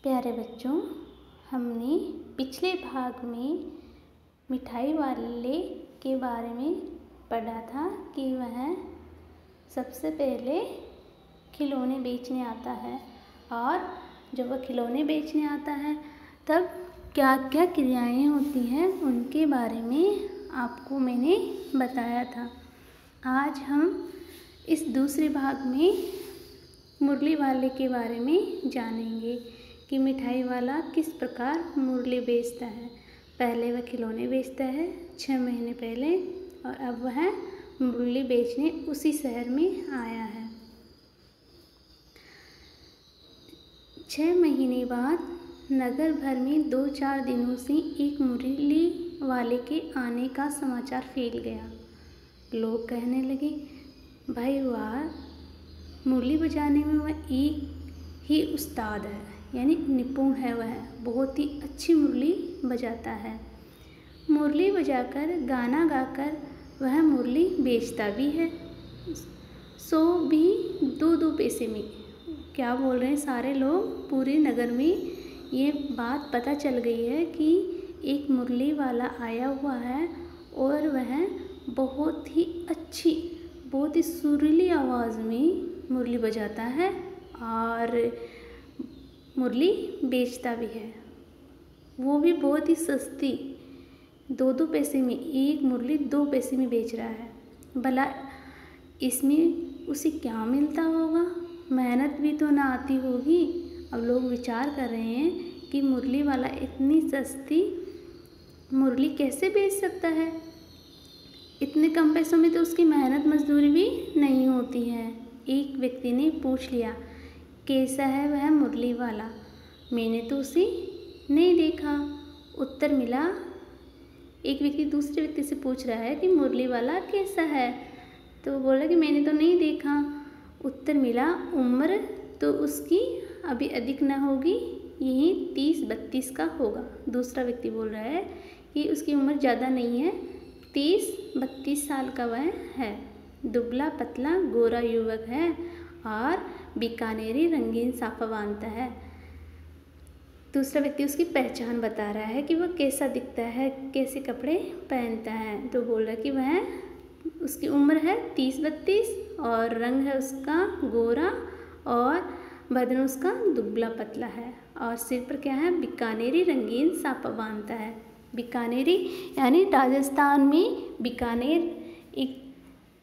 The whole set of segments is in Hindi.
प्यारे बच्चों, हमने पिछले भाग में मिठाई वाले के बारे में पढ़ा था कि वह सबसे पहले खिलौने बेचने आता है और जब वह खिलौने बेचने आता है तब क्या क्या क्रियाएं होती हैं उनके बारे में आपको मैंने बताया था। आज हम इस दूसरे भाग में मुरली वाले के बारे में जानेंगे कि मिठाई वाला किस प्रकार मुरली बेचता है। पहले वह खिलौने बेचता है 6 महीने पहले और अब वह मुरली बेचने उसी शहर में आया है। 6 महीने बाद नगर भर में 2-4 दिनों से एक मुरली वाले के आने का समाचार फैल गया। लोग कहने लगे, भाई वाह, मुरली बजाने में वह एक ही उस्ताद है, यानी निपुण है। वह बहुत ही अच्छी मुरली बजाता है। मुरली बजाकर गाना गाकर वह मुरली बेचता भी है, सो भी 2-2 पैसे में। क्या बोल रहे हैं सारे लोग, पूरे नगर में ये बात पता चल गई है कि एक मुरली वाला आया हुआ है और वह बहुत ही अच्छी, बहुत ही सुरीली आवाज़ में मुरली बजाता है और मुरली बेचता भी है, वो भी बहुत ही सस्ती। 2-2 पैसे में एक मुरली 2 पैसे में बेच रहा है। भला इसमें उसे क्या मिलता होगा? मेहनत भी तो ना आती होगी। अब लोग विचार कर रहे हैं कि मुरली वाला इतनी सस्ती मुरली कैसे बेच सकता है। इतने कम पैसों में तो उसकी मेहनत मजदूरी भी नहीं होती है। एक व्यक्ति ने पूछ लिया, कैसा है वह मुरली वाला? मैंने तो उसे नहीं देखा। उत्तर मिला, एक व्यक्ति दूसरे व्यक्ति से पूछ रहा है कि मुरली वाला कैसा है, तो वो बोला कि मैंने तो नहीं देखा। उत्तर मिला, उम्र तो उसकी अभी अधिक ना होगी, यही 30-32 का होगा। दूसरा व्यक्ति बोल रहा है कि उसकी उम्र ज़्यादा नहीं है, 30-32 साल का वह है। दुबला पतला गोरा युवक है और बीकानेरी रंगीन साफा बांधता है। दूसरा व्यक्ति उसकी पहचान बता रहा है कि वह कैसा दिखता है, कैसे कपड़े पहनता है। तो बोल रहा है कि वह उसकी उम्र है 30-32 और रंग है उसका गोरा और बदन उसका दुबला पतला है और सिर पर क्या है, बीकानेरी रंगीन साफा बांधता है। बीकानेरी यानी राजस्थान में बीकानेर एक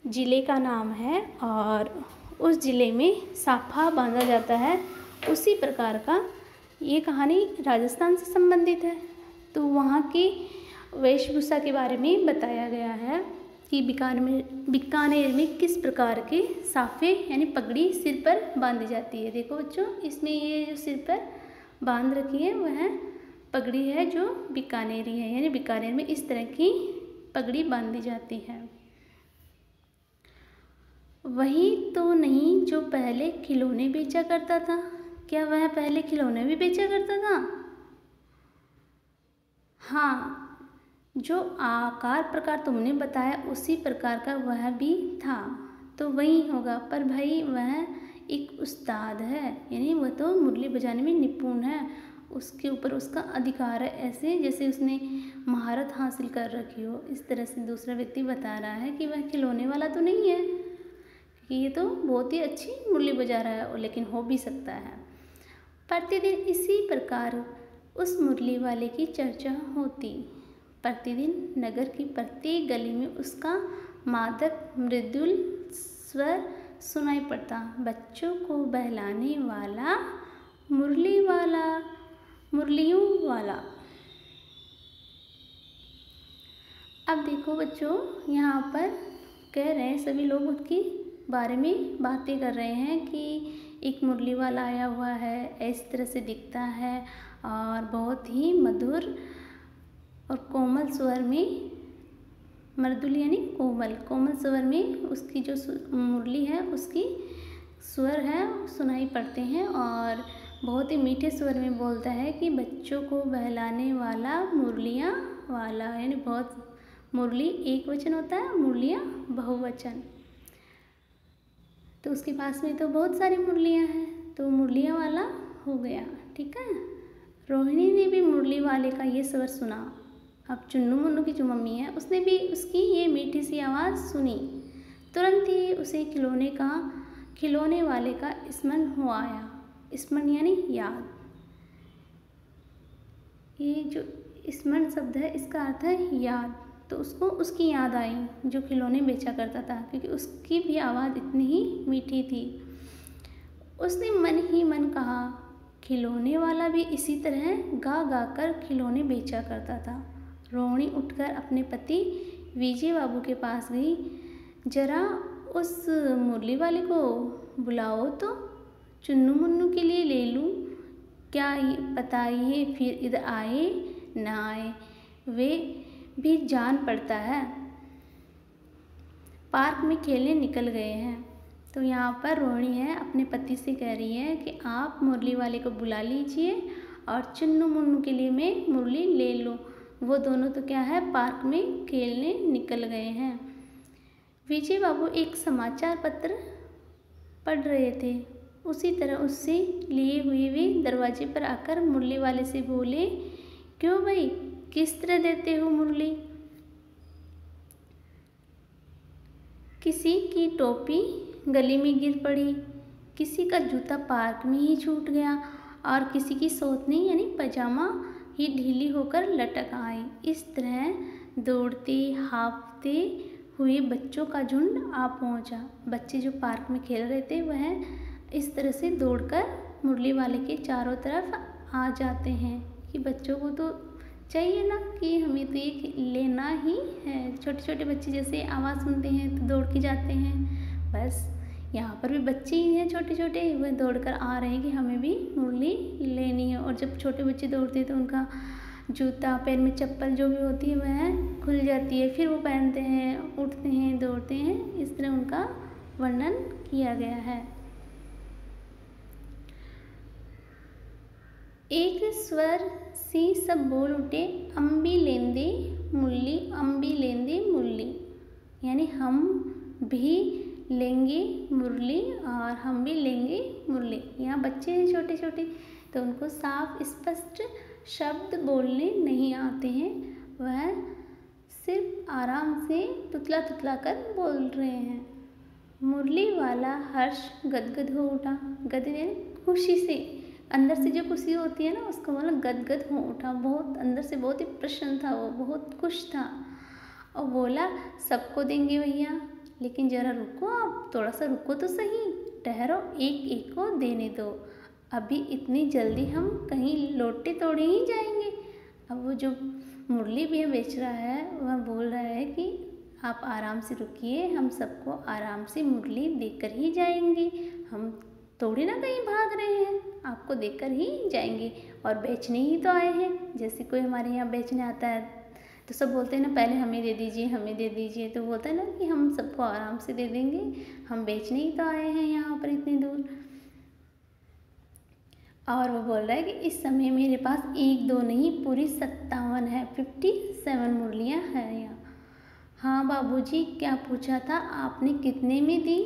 ज़िले का नाम है और उस ज़िले में साफा बांधा जाता है। उसी प्रकार का ये कहानी राजस्थान से संबंधित है। तो वहाँ की वेशभूषा के बारे में बताया गया है कि बीकानेर में किस प्रकार के साफे यानी पगड़ी सिर पर बांधी जाती है। देखो बच्चों, इसमें ये जो सिर पर बांध रखी है वह पगड़ी है जो बीकानेरी है, यानी बीकानेर में इस तरह की पगड़ी बांधी जाती है। वही तो नहीं जो पहले खिलौने बेचा करता था। क्या वह पहले खिलौने भी बेचा करता था? हाँ, जो आकार प्रकार तुमने बताया उसी प्रकार का वह भी था, तो वही होगा। पर भाई वह एक उस्ताद है, यानी वह तो मुरली बजाने में निपुण है, उसके ऊपर उसका अधिकार है, ऐसे जैसे उसने महारत हासिल कर रखी हो। इस तरह से दूसरा व्यक्ति बता रहा है कि वह खिलौने वाला तो नहीं है, कि ये तो बहुत ही अच्छी मुरली बजा रहा है, लेकिन हो भी सकता है। प्रतिदिन इसी प्रकार उस मुरली वाले की चर्चा होती। प्रतिदिन नगर की प्रत्येक गली में उसका मादक मृदुल स्वर सुनाई पड़ता। बच्चों को बहलाने वाला मुरली वाला, मुरलियों वाला। अब देखो बच्चों, यहाँ पर कह रहे हैं सभी लोग उसके बारे में बातें कर रहे हैं कि एक मुरली वाला आया हुआ है, इस तरह से दिखता है और बहुत ही मधुर और कोमल स्वर में, मृदुल यानी कोमल, कोमल स्वर में उसकी जो मुरली है उसकी स्वर है सुनाई पड़ते हैं और बहुत ही मीठे स्वर में बोलता है कि बच्चों को बहलाने वाला मुरलियाँ वाला, यानी बहुत मुरली एक वचन होता है, मुरलियाँ बहुवचन। तो उसके पास में तो बहुत सारी मुरलियाँ हैं, तो मुरलियाँ वाला हो गया। ठीक है। रोहिणी ने भी मुरली वाले का ये स्वर सुना। अब चुन्नू मुन्नू की जो मम्मी है उसने भी उसकी ये मीठी सी आवाज़ सुनी। तुरंत ही उसे खिलौने वाले का स्मरण हो आया। स्मरण यानी याद। ये जो स्मरण शब्द है इसका अर्थ है याद। तो उसको उसकी याद आई जो खिलौने बेचा करता था, क्योंकि उसकी भी आवाज़ इतनी ही मीठी थी। उसने मन ही मन कहा, खिलौने वाला भी इसी तरह गा गा कर खिलौने बेचा करता था। रोहिणी उठकर अपने पति विजय बाबू के पास गई। जरा उस मुरली वाले को बुलाओ तो चुन्नू मुन्नू के लिए ले लूँ। क्या पता ये फिर इधर आए ना आए, वे भी जान पड़ता है। पार्क में खेलने निकल गए हैं। तो यहाँ पर रोहिणी है अपने पति से कह रही है कि आप मुरली वाले को बुला लीजिए और चुन्नू मुन्नू के लिए मैं मुरली ले लूँ। वो दोनों तो क्या है, पार्क में खेलने निकल गए हैं। विजय बाबू एक समाचार पत्र पढ़ रहे थे। उसी तरह उससे लिए हुए वे दरवाजे पर आकर मुरली वाले से बोले, क्यों भाई, किस तरह देते हो मुरली? किसी की टोपी गली में गिर पड़ी, किसी का जूता पार्क में ही छूट गया और किसी की सोतनी यानी पजामा ही ढीली होकर लटक आई। इस तरह दौड़ते हाँफते हुए बच्चों का झुंड आ पहुंचा। बच्चे जो पार्क में खेल रहे थे वह इस तरह से दौड़कर मुरली वाले के चारों तरफ आ जाते हैं कि बच्चों को तो चाहिए ना कि हमें तो ये लेना ही है। छोटे छोटे बच्चे जैसे आवाज़ सुनते हैं तो दौड़ के जाते हैं। बस यहाँ पर भी बच्चे ही हैं छोटे छोटे, वह दौड़कर आ रहे हैं कि हमें भी मुरली लेनी है। और जब छोटे बच्चे दौड़ते हैं तो उनका जूता, पैर में चप्पल जो भी होती है वह खुल जाती है, फिर वो पहनते हैं, उठते हैं, दौड़ते हैं। इस तरह उनका वर्णन किया गया है। एक स्वर से सब बोल उठे, अम्बी लेंदे मुरली, अम्बी लेंदे मुरली, यानी हम भी लेंगे मुरली और हम भी लेंगे मुरली। यहाँ बच्चे हैं छोटे छोटे तो उनको साफ स्पष्ट शब्द बोलने नहीं आते हैं, वह सिर्फ आराम से तुतला तुतला कर बोल रहे हैं। मुरली वाला हर्ष गदगद हो उठा। गदगद खुशी से, अंदर से जो खुशी होती है ना उसको मतलब गदगद हो उठा। बहुत अंदर से बहुत ही प्रसन्न था, वो बहुत खुश था और बोला, सबको देंगे भैया, लेकिन ज़रा रुको, आप थोड़ा सा रुको तो सही, ठहरो, एक एक को देने दो। अभी इतनी जल्दी हम कहीं लौटे थोड़े ही जाएंगे। अब वो जो मुरली भी बेच रहा है वह बोल रहा है कि आप आराम से रुकिए, हम सबको आराम से मुरली देकर ही जाएंगे, हम थोड़ी ना कहीं भाग रहे हैं, आपको देकर ही जाएंगे और बेचने ही तो आए हैं। जैसे कोई हमारे यहाँ बेचने आता है तो सब बोलते हैं ना, पहले हमें दे दीजिए, हमें दे दीजिए, तो बोलता है ना कि हम सबको आराम से दे देंगे, हम बेचने ही तो आए हैं यहाँ पर इतनी दूर। और वो बोल रहा है कि इस समय मेरे पास 1 2 नहीं, पूरी 57 है, 57 मुरलियाँ हैं यहाँ। हाँ बाबूजी, क्या पूछा था आपने, कितने में दी?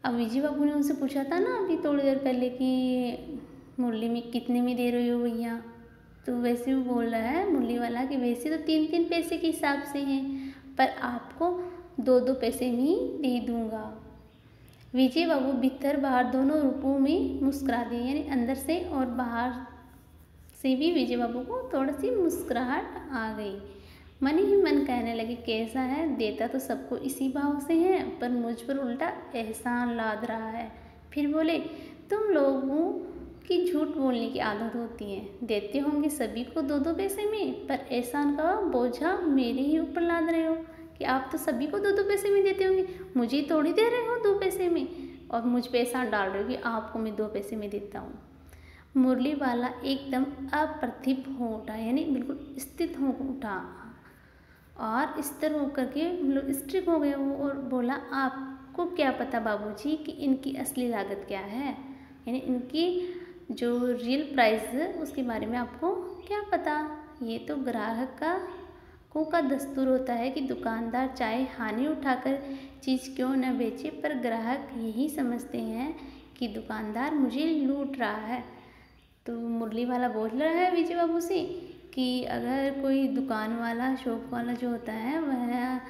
अब विजय बाबू ने उनसे पूछा था ना अभी थोड़ी देर पहले कि मुरली में कितने में दे रही हो भैया, तो वैसे वो बोल रहा है मुरली वाला कि वैसे तो 3-3 पैसे के हिसाब से हैं, पर आपको 2-2 पैसे में ही दे दूँगा। विजय बाबू भीतर बाहर दोनों रूपों में मुस्कुरा दिए, यानी अंदर से और बाहर से भी विजय बाबू को थोड़ी सी मुस्कुराहट आ गई। मन ही मन कहने लगे, कैसा है, देता तो सबको इसी भाव से है, पर मुझ पर उल्टा एहसान लाद रहा है। फिर बोले, तुम लोगों की झूठ बोलने की आदत होती है, देते होंगे सभी को 2-2 पैसे में, पर एहसान का बोझा मेरे ही ऊपर लाद रहे हो कि आप तो सभी को 2-2 पैसे में देते होंगे, मुझे थोड़ी दे रहे हो 2 पैसे में, और मुझ पे एहसान डाल रहे हो कि आपको मैं 2 पैसे में देता हूँ। मुरली वाला एकदम अप्रतिभ हो उठा, यानी बिल्कुल स्थित हो उठा और स्थिर होकर के मतलब स्ट्रिक हो गया वो, और बोला, आपको क्या पता बाबूजी कि इनकी असली लागत क्या है, यानी इनकी जो रियल प्राइस है उसके बारे में आपको क्या पता। ये तो ग्राहक का दस्तूर होता है कि दुकानदार चाहे हानि उठाकर चीज़ क्यों न बेचे, पर ग्राहक यही समझते हैं कि दुकानदार मुझे लूट रहा है। तो मुरली वाला बोल रहा है विजय बाबू से कि अगर कोई दुकान वाला, शॉप वाला जो होता है वह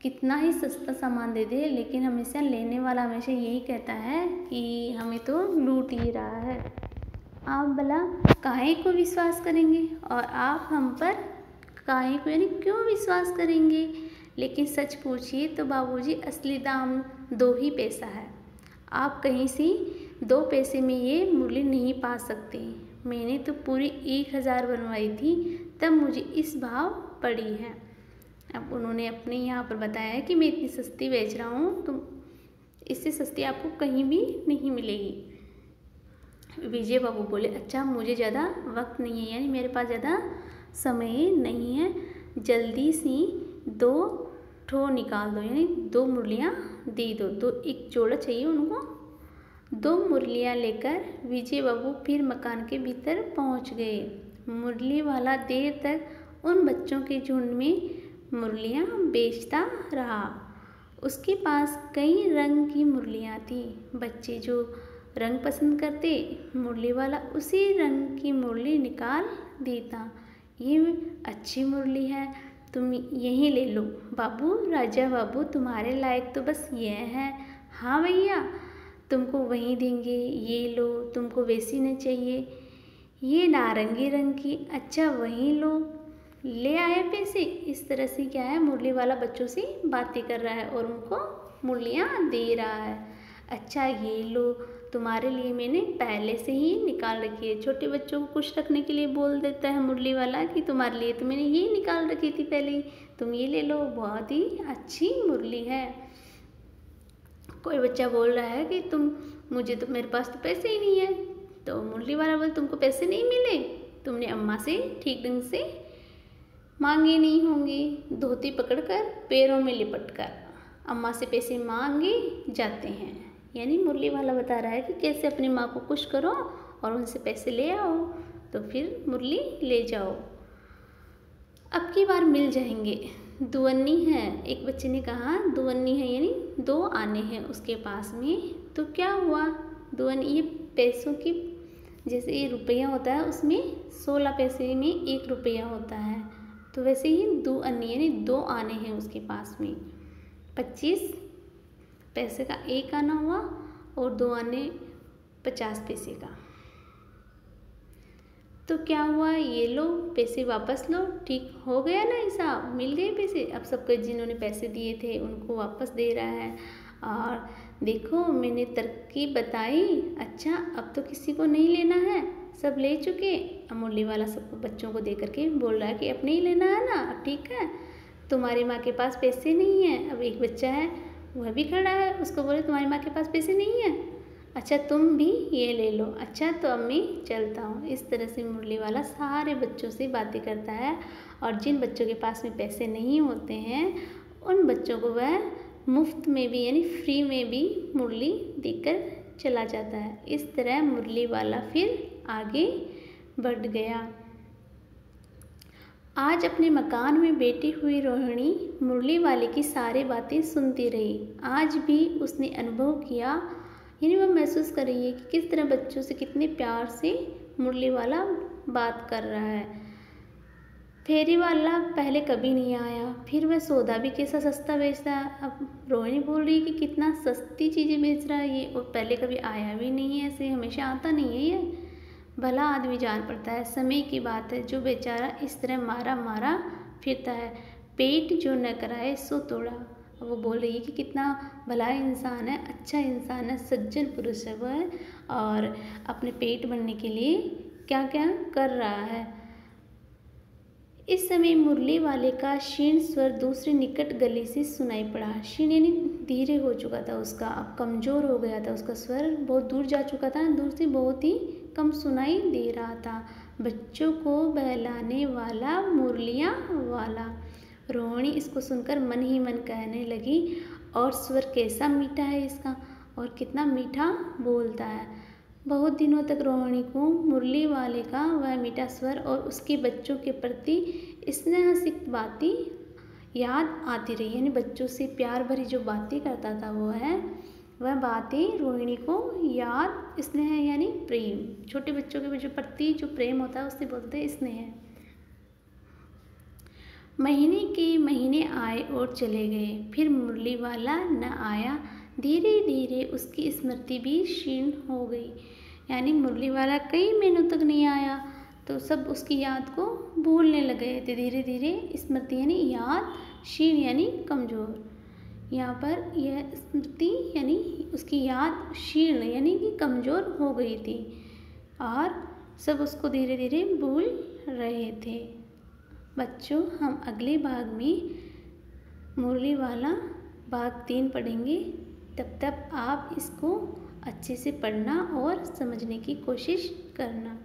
कितना ही सस्ता सामान दे दे, लेकिन हमेशा लेने वाला हमेशा यही कहता है कि हमें तो लूट ही रहा है। आप भला काहे को विश्वास करेंगे और आप हम पर काहे को यानी क्यों विश्वास करेंगे। लेकिन सच पूछिए तो बाबूजी असली दाम 2 ही पैसा है। आप कहीं से 2 पैसे में ये मुरली नहीं पा सकते। मैंने तो पूरी 1000 बनवाई थी, तब मुझे इस भाव पड़ी है। अब उन्होंने अपने यहाँ पर बताया कि मैं इतनी सस्ती बेच रहा हूँ, तो इससे सस्ती आपको कहीं भी नहीं मिलेगी। विजय बाबू बोले, अच्छा मुझे ज़्यादा वक्त नहीं है, यानी मेरे पास ज़्यादा समय नहीं है, जल्दी से 2 ठो निकाल दो, यानी 2 मुरलियाँ दे दो। तो एक जोड़ा चाहिए उनको। 2 मुरलियाँ लेकर विजय बाबू फिर मकान के भीतर पहुँच गए। मुरली वाला देर तक उन बच्चों के झुंड में मुरलियाँ बेचता रहा। उसके पास कई रंग की मुरलियाँ थी। बच्चे जो रंग पसंद करते, मुरली वाला उसी रंग की मुरली निकाल देता। ये अच्छी मुरली है, तुम यही ले लो। बाबू, राजा बाबू तुम्हारे लायक तो बस ये है। हाँ भैया, तुमको वही देंगे, ये लो। तुमको वैसी नहीं चाहिए, ये नारंगी रंग की, अच्छा वही लो। ले आए पैसे। इस तरह से क्या है, मुरली वाला बच्चों से बातें कर रहा है और उनको मुरलियाँ दे रहा है। अच्छा ये लो, तुम्हारे लिए मैंने पहले से ही निकाल रखी है। छोटे बच्चों को खुश रखने के लिए बोल देता है मुरली वाला कि तुम्हारे लिए तो मैंने ये निकाल रखी थी पहले ही, तुम ये ले लो, बहुत ही अच्छी मुरली है। कोई बच्चा बोल रहा है कि मुझे तो, मेरे पास तो पैसे ही नहीं है। तो मुरली वाला बोले, तुमको पैसे नहीं मिले, तुमने अम्मा से ठीक ढंग से मांगे नहीं होंगे। धोती पकड़कर पैरों में लिपटकर अम्मा से पैसे मांगे जाते हैं। यानी मुरली वाला बता रहा है कि कैसे अपनी माँ को खुश करो और उनसे पैसे ले आओ, तो फिर मुरली ले जाओ, अब की बार मिल जाएंगे। दुअन्नी है, एक बच्चे ने कहा दुअन्नी है, यानी 2 आने हैं उसके पास में। तो क्या हुआ, दुअन्नी ये पैसों की, जैसे ये रुपया होता है उसमें 16 पैसे में 1 रुपया होता है, तो वैसे ही दुअन्नी यानी 2 आने हैं उसके पास में। 25 पैसे का 1 आना हुआ और 2 आने 50 पैसे का। तो क्या हुआ, ये लो पैसे वापस लो, ठीक हो गया ना हिसाब, मिल गए पैसे। अब सबको जिन्होंने पैसे दिए थे उनको वापस दे रहा है। और देखो मैंने तरकीब बताई, अच्छा अब तो किसी को नहीं लेना है, सब ले चुके। मुरली वाला सबको बच्चों को दे करके बोल रहा है कि अब नहीं लेना है ना, अब ठीक है, तुम्हारी माँ के पास पैसे नहीं है। अब एक बच्चा है वह भी खड़ा है, उसको बोले तुम्हारी माँ के पास पैसे नहीं है, अच्छा तुम भी ये ले लो, अच्छा तो अब मैं चलता हूँ। इस तरह से मुरली वाला सारे बच्चों से बातें करता है और जिन बच्चों के पास में पैसे नहीं होते हैं उन बच्चों को वह मुफ्त में भी यानी फ्री में भी मुरली देकर चला जाता है। इस तरह मुरली वाला फिर आगे बढ़ गया। आज अपने मकान में बैठी हुई रोहिणी मुरली वाले की सारी बातें सुनती रही। आज भी उसने अनुभव किया, यानी वह महसूस कर रही है कि किस तरह बच्चों से कितने प्यार से मुरली वाला बात कर रहा है। फेरी वाला पहले कभी नहीं आया, फिर वह सौदा भी कैसा सस्ता बेचता है। अब रोहिणी बोल रही है कि कितना सस्ती चीज़ें बेच रहा है ये, और पहले कभी आया भी नहीं है, ऐसे हमेशा आता नहीं है ये। भला आदमी जान पड़ता है, समय की बात है, जो बेचारा इस तरह मारा मारा फिरता है, पेट जो न कराए सो तोड़ा। वो बोल रही है कि कितना भला इंसान है, अच्छा इंसान है, सज्जन पुरुष है वह, और अपने पेट भरने के लिए क्या क्या कर रहा है। इस समय मुरली वाले का क्षीण स्वर दूसरी निकट गली से सुनाई पड़ा। क्षीण यानी धीरे हो चुका था उसका, अब कमज़ोर हो गया था, उसका स्वर बहुत दूर जा चुका था, दूर से बहुत ही कम सुनाई दे रहा था। बच्चों को बहलाने वाला मुरलियाँ वाला। रोहिणी इसको सुनकर मन ही मन कहने लगी, और स्वर कैसा मीठा है इसका, और कितना मीठा बोलता है। बहुत दिनों तक रोहिणी को मुरली वाले का वह मीठा स्वर और उसके बच्चों के प्रति स्नेहसिक्त बातें याद आती रही, यानी बच्चों से प्यार भरी जो बातें करता था वो है, वह बातें रोहिणी को याद, स्नेह यानी प्रेम, छोटे बच्चों के जो प्रति जो प्रेम होता है उससे बोलते हैं स्नेह। महीने के महीने आए और चले गए, फिर मुरली वाला न आया। धीरे धीरे उसकी स्मृति भी क्षीण हो गई, यानी मुरली वाला कई महीनों तक नहीं आया तो सब उसकी याद को भूलने लगे थे। धीरे धीरे स्मृति यानी याद, क्षीण यानी कमज़ोर। यहाँ पर यह स्मृति यानी उसकी याद क्षीण यानी कि कमज़ोर हो गई थी और सब उसको धीरे धीरे भूल रहे थे। बच्चों, हम अगले भाग में मुरली वाला भाग 3 पढ़ेंगे। तब तक आप इसको अच्छे से पढ़ना और समझने की कोशिश करना।